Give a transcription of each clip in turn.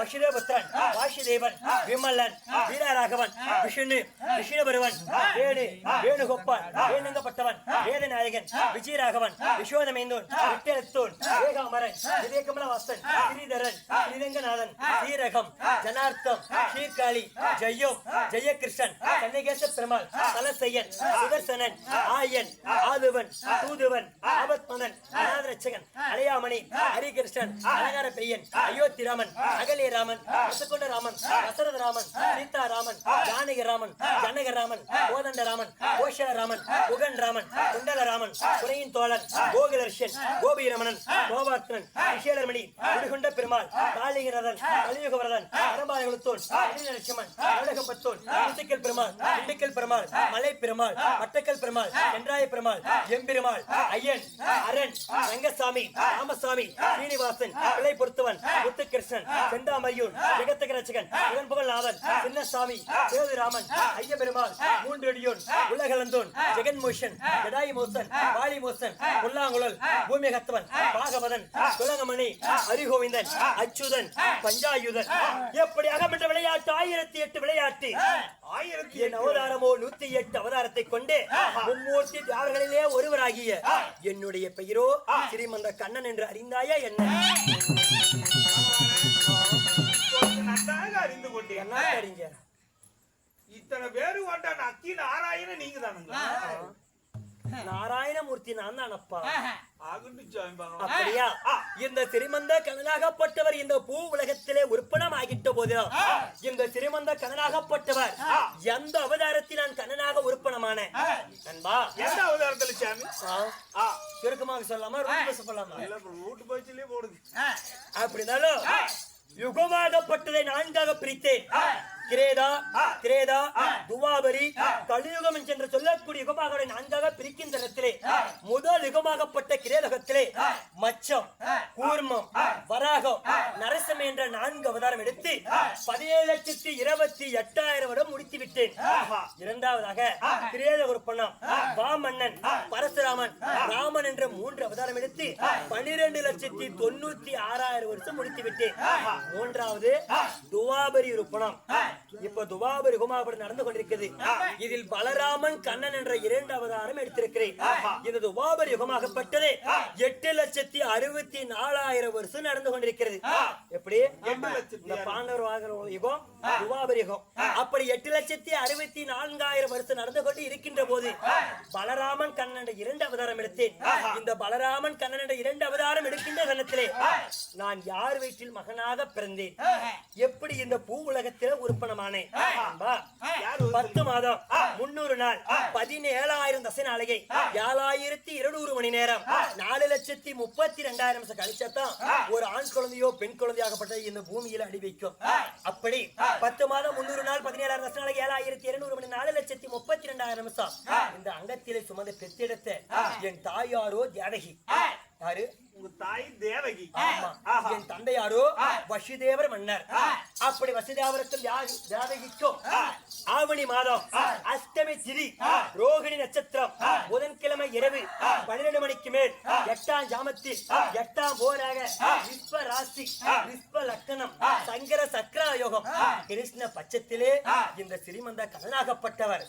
வசுதேவபுத்திரன் வாசுதேவன் விமலன் வீரராகவன் விஷ்ணு விஷ்ணுபருவன் வேணு வேணுகோபால் வேணுங்கப்பட்டவன் வேதநாயகன் விஜயராகவன் யசோதமேந்தோன் விட்டெழுத்தோன் ஏகாமரன் விவேகமலவாசன் ஸ்ரீதரன் ஸ்ரீரங்கநாதன் ஸ்ரீரகம் ஜனார்த்தம் ஸ்ரீகாளி ஜெயம் ஜெயகிருஷ்ணன் கண்ணகேச பெருமாள் தலசையன் சுதர்சனன் ஆயன் ஆதுவன் தூதுவன் ஆபத்மதன் அநாதரட்சகன் அலையாமணி ஹரிகிருஷ்ணன் அலங்கார பெரியன் அயோத்திராமன் அகலியராமன் ரசகொண்டராமன் தசரதராமன் சீதாராமன் ஜானகிராமன் ஜனகராமன் கோதண்டராமன் கோஷலராமன் புகன்ராமன் குண்டலராமன் குறையின் தோழன் கோகுலர்ஷன் கோபீரமணன் கோபாத்ரன் விஷேலர்மணி குடிகொண்ட பெருமாள் காளிகரதன் கலியுகவரதன் அரபாயகுலத்தோன் லட்சுமன் நாடகம்பத்தோன் முத்துக்கல் பெருமாள் திண்டுக்கல் பெருமாள் மலை பெருமாள் மட்டக்கல் பெருமாள் வென்றாய பெருமாள் எம்பெருமாள் ஐயன் அரண் ரங்கசாமி ராமசாமி சீனிவாசன் பிள்ளை பொருத்துவன் முத்துகிருஷ்ணன் செந்தாமரையூன் ஜெகத்தக ரட்சகன் புகழ்நாதன் சின்னசாமி சேதுராமன் ஐய பெருமாள் மூன்றடியோன் உலகளந்தோன் ஜெகன்மோஷன் ஜடாயி மோசன் வாலி மோசன் புல்லாங்குழல் பூமிகத்தவன் பாகவதன் துலகமணி ஹரிகோவிந்தன் அச்சுதன் பஞ்சாயுதன் எப்படி அகமென்ற விளையாட்டு 1008 விளையாட்டு என் அவதாரமோ 108 அவதாரத்தை கொண்டு மும்மூர்த்தி தேவர்களிலே ஒருவராகிய என்னுடைய பெயரோ ஸ்ரீமந்த கண்ணன் என்று அறிந்தாயா என்ன? அறிந்து கொண்டேன். என்ன அறிஞ்ச? இத்தனை பேரு கொண்ட நக்கி நாராயண நீங்க தானுங்களா? நாராயணமூர்த்தி நான் தானப்பா. அப்படியா? இந்த சிறிமந்த கண்ணனாகப்பட்டவர் இந்த பூ உலகத்திலே உற்பணம் ஆகிட்ட போது இந்த சிறிமந்த கண்ணனாகப்பட்டவர் எந்த அவதாரத்தில் நான் கண்ணனாக உற்பணமான நண்பா? எந்த அவதாரத்தில் சாமி? சுருக்கமாக சொல்லாமா சொல்லலாமா? ரூட் பைச்சிலே போடுது. அப்படினாலும் யுகமாகப்பட்டதை 4ஆக பிரித்தேன். கிரேதா திரேதா துவாபரி கலியுகம் என்று சொல்லக்கூடிய யுகமாக 4ஆக பிரிக்கின்ற இடத்திலே முதல் யுகமாகப்பட்ட கிரேதகத்திலே மச்சம் கூர்மம் வராகம் நரசம் என்ற 4 அவதாரம் எடுத்து 17,28,000 வருடம் முடித்து விட்டேன். இரண்டாவதாக கிரேத உற்பணம் வாமன்னன் பரசுராமன் ராமன் என்ற 3 அவதாரம் எடுத்து 12,96,000 வருஷம் முடித்து விட்டேன். மூன்றாவது துவாபரி உற்பணம். இப்ப துவாபரி யுகமாகப்பட்டு நடந்து கொண்டிருக்கிறது. இதில் பலராமன் கண்ணன் என்ற 2 அவதாரம் எடுத்திருக்கிறேன். இந்த துவாபரி யுகமாகப்பட்டது 8,64,000 வருஷம் நடந்து கொண்டிருக்கிறது. எப்படி? இந்த பாண்டவர் யுகம் துவாபரி யுகம். அப்படி 8,64,000 வருஷம் நடந்து கொண்டு இருக்கின்ற போது பலராமன் கண்ணன் என்ற 2 அவதாரம் எடுத்தேன். இந்த பலராமன் கண்ணன் என்ற 2 அவதாரம் எடுக்கின்ற கணத்திலே நான் யார் வீட்டில் மகனாக பிறந்தேன்? எப்படி இந்த பூ உலகத்தில் உற்பணமானேன்? 10 மாதம் 300 நாள் 17,000 தசை நாளிகை 7,200 மணி நேரம் 4,32,000 நிமிஷம் கழிச்சதான் ஒரு ஆண் குழந்தையோ பெண் குழந்தையாகப்பட்ட இந்த பூமியில அடி வைக்கும். அப்படி 10 மாதம் 300 நாள் 17,000 தசை நாளிகை 7,200 மணி 4,32,000 நிமிஷம் இந்த அங்கத்திலே சுமந்து பெற்றெடுத்த என் தாயாரோ தேவகி. யாரு? உங்க தாய் தேவகி. என் தந்தையாரோ வசுதேவர் மன்னர். அப்படி வசுதேவருக்கும் தேவகிக்கும் ஆவணி மாதம் அஷ்டமி திதி ரோகிணி நட்சத்திரம் புதன்கிழமை இரவு 12 மணிக்கு மேல் 8ஆம் ஜாமத்தில் 8ஆம் போராக விஸ்வ ராசி விஸ்வ லக்னம் சங்கர சக்கர யோகம் கிருஷ்ண பட்சத்திலே இந்த சிறிமந்த கண்ணனாகப்பட்டவர்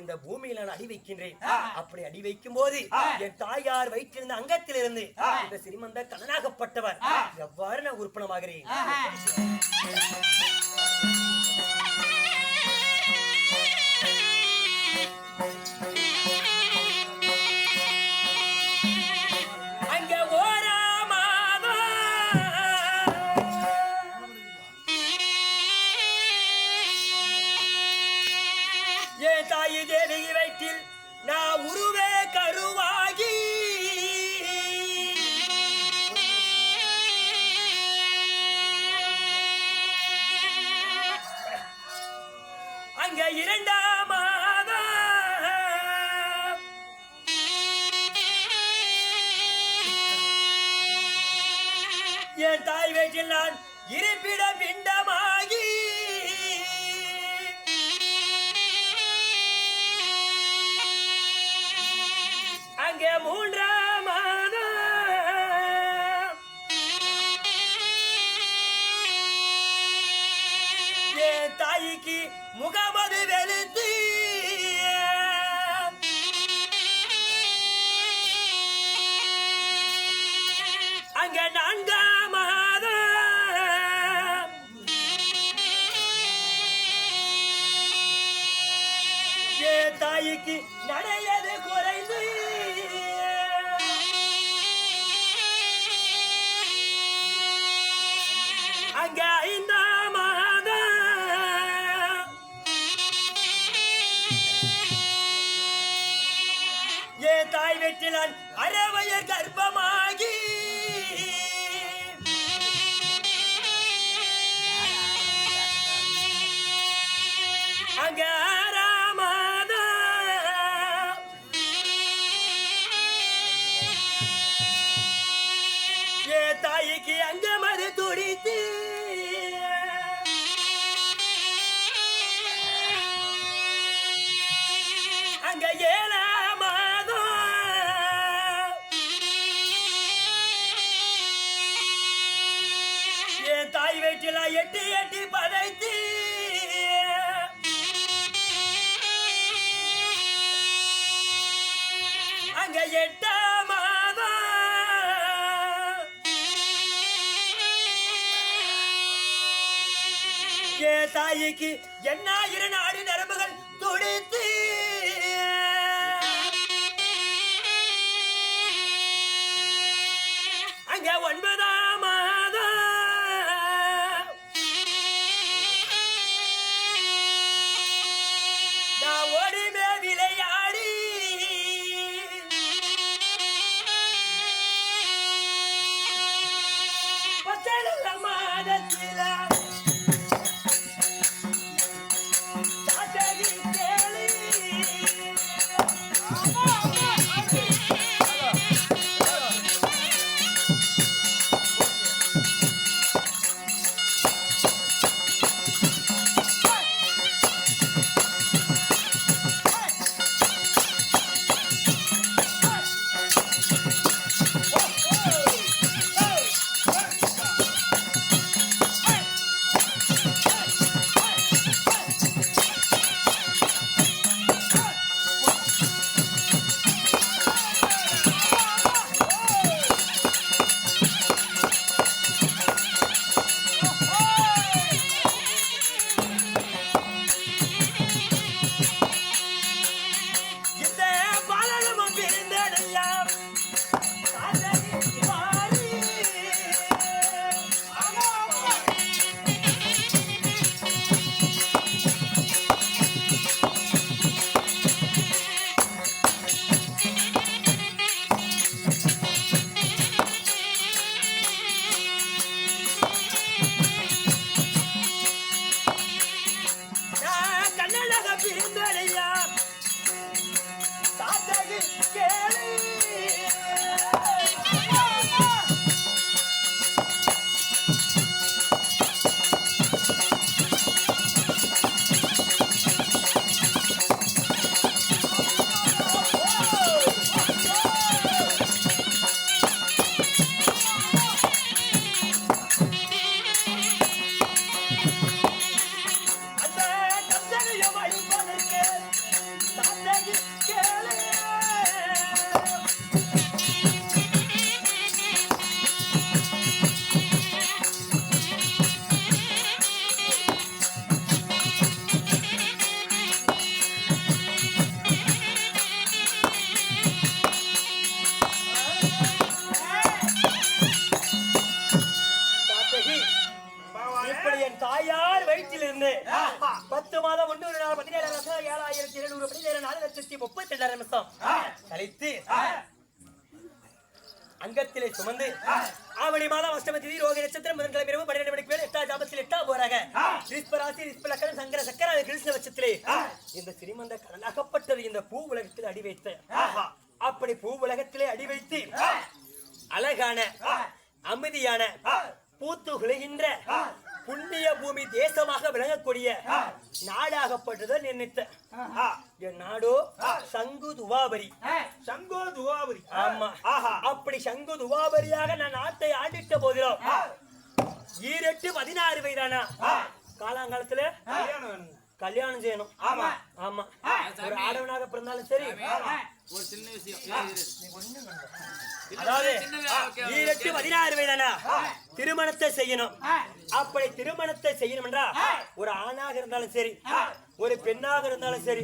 இந்த பூமியில் நான் அடி வைக்கின்றேன். அப்படி அடி வைக்கும் போது என் தாயார் வைத்திருந்த அங்கத்திலிருந்து இந்த சிறிமந்த கண்ணனாகப்பட்டவர் எவ்வாறு நான் உற்பணமாகிறேன்? அங்க என் தாய் தேவி வயிற்றில் நான் உருவே கருவாகி அங்க 2ஆம் மாதம் என் தாய் வீட்டில் நான் இருப்பிட பிண்டமாகி அங்கே 3ஆம் மாதம் என் தாய்க்கு முகமது வெளுத்து அங்க 4ஆம் மாதம் என் தாய்க்கு நடையது குறைந்து அங்க 5ஆம் மாதம் என் தாய் வெற்றி நான் அறவையர் கர்ப்பமாகி அங்க 6ஆம் மாதம் என் தாய்க்கு அங்க மது துடித்து அங்க 7ஆம் மாதம் என் தாய் வயிற்றில் 8 பதைத்து அங்க 8ஆம் மாதம் என் தாய்க்கு 8000 நாடி நரம்புகள் துடித்து அங்க 9ஆம் மாதம் நான் ஓடிமே விளையாடி பச்சைல மாதத்தில சாத்தகி கேளி இந்த பாலனமும் பிரிந்தடையாம் சாத்தகி வாரி நான் கண்ணழக பிரிந்தடையாம் சாத்தகி கேளி அந்த கந்தனையும் அழிப்பதற்கு சாத்தகி கேளி சாத்தகி இப்படி என் தாயார் வயிற்றிலிருந்து 10 மாதம் 1 நாள் 17,700 4,32,000 நிமிஷம் கழித்து அங்கத்திலே சுமந்து ஆவணி மாதம் அஷ்டமி திதி ரோகி நட்சத்திரம் முதன்கிழமை இரவு 12 மணிக்கு மேல் 8ஆம் ஜாமத்தில் 8ஆம் போராக ரிஸ்பராசி ரிஸ்பலக்கணம் சங்கர சக்கர கிருஷ்ண பட்சத்திலே இந்த சிறிமந்த கடலாகப்பட்டது இந்த பூ உலகத்தில் அடி வைத்த அப்படி பூ உலகத்திலே அடி வைத்து அழகான அமைதியான பூத்து விளைகின்ற புண்ணிய பூமி தேசமாக விளங்கக்கூடிய நாடாகப்பட்டது நினைத்த என் நாடோ சங்கு துவாபரி. சங்கோ துவாபரி. ஆமா. அப்படி சங்கு துவாபரியாக நான் நாட்டை ஆண்டிட்ட போதிலும் 18 16 வயதானா காலாங்காலத்துல கல்யாணம் வேணுங்க. கல்யாணம் செய்யணும். ஆமா. ஆமா, ஒரு ஆடவனாக பிறந்தாலும் சரி. ஒரு சின்ன விஷயம் அதாவது 18-16 வயதான திருமணத்தை செய்யணும். அப்படி திருமணத்தை செய்யணும் என்றா ஒரு ஆணாக இருந்தாலும் சரி, ஒரு பெண்ணாக இருந்தாலும் சரி,